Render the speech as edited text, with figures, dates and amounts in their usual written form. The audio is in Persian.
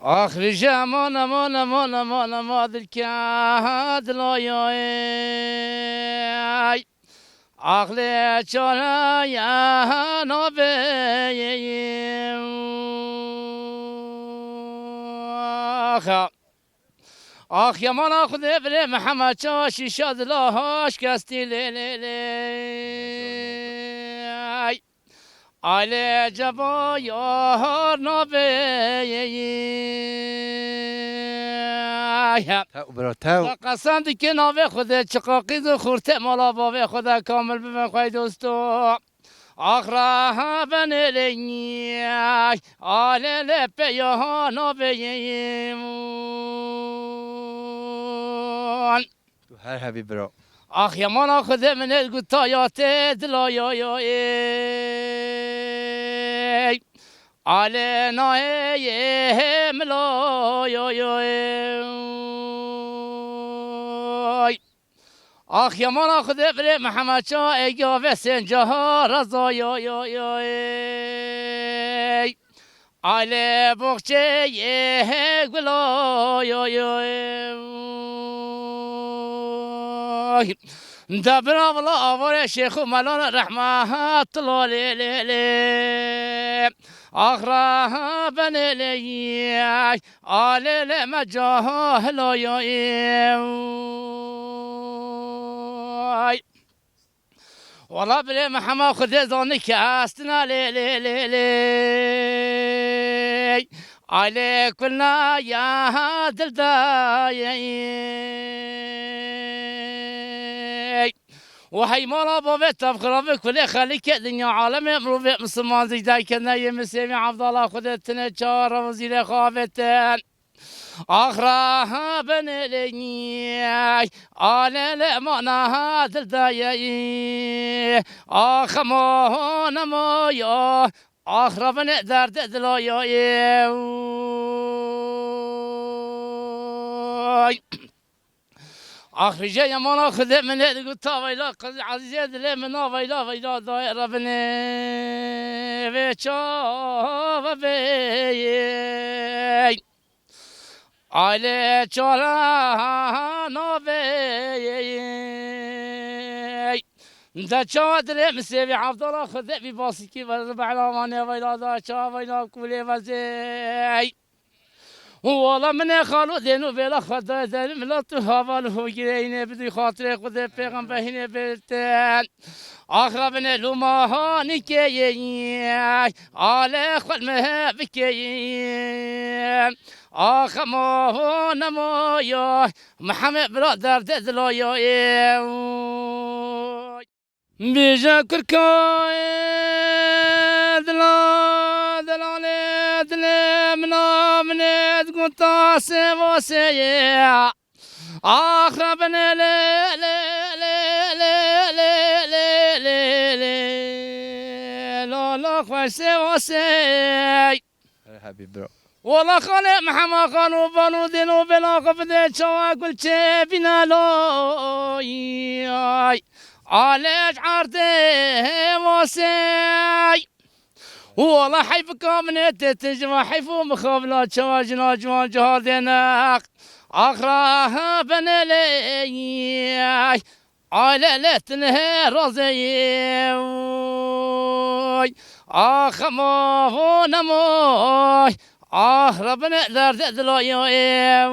آخر جمان امان امان امان امان دل کاد لایای عقل چاره یا نبیم آخ یمان آخ دبر محمد چاشی شاد لاهاش کستی لی آله جبا یار نبیم تو برا تو قسم دی که ناوه خوده چقاقی دو خورته مالا باوه خوده کامل ببین خواهی دوستو آخرا بنلینی آله لپه یا نبیم تو هر هبی برا آخ یمان آخده من الگو تایات دلایای آله نایه ملایای آخ یمان آخده بره محمد شا ایگا و سنجا رضایای آله بخچه یه گلایای دبنا والله آوار شيخ ملان رحمة الله ليلي آخرها بني لي آل لما جاهل والله بلي محمد خذ ظنك استنا لي عليك كلنا يا دلداي وهي مرة بوفيت تبخربك كل خليك الدنيا عالم يمرو في مسلمان زي ذاك الناي مسيمي عبد الله خذتنا شار وزير خافتن آخرها بنلني على لمنا دلداي آخ ما نما يا آخر بن درد دلایای آخر جای من آخذ من هدی تا ویلا قضی عزیزی دل من ویلا دایر بن و چا و بی آله چارا نبی دا چا دل مسیبی عبدالله خده بی باسی کی ورد بعلامانه ویلا دا چا ویلا کوله وزی والله من خالو دینو بلا خدا دل ملت حوال هو گرینه بدی خاطر خود پیغمبرینه برتن آخر بن لوما هانی که آله خود مه بکی آخر ما نما یا محمد برادر دلایای بیجا کرکای دلانه منا منت گنتا سواسه آخر بن لا خوش سواسه هر هبی برا والله خالق محمد خانو بانو دینو بلا قفده چوا گل چه بینا لای عالج عرضه واسي والله حيف كامنت تجمع حيفو مخابلات شواجنا جوان جهادنا اخراها بنلي عالة تنهي رزي اخ ما هو نموي اخ ربنا درد دلايا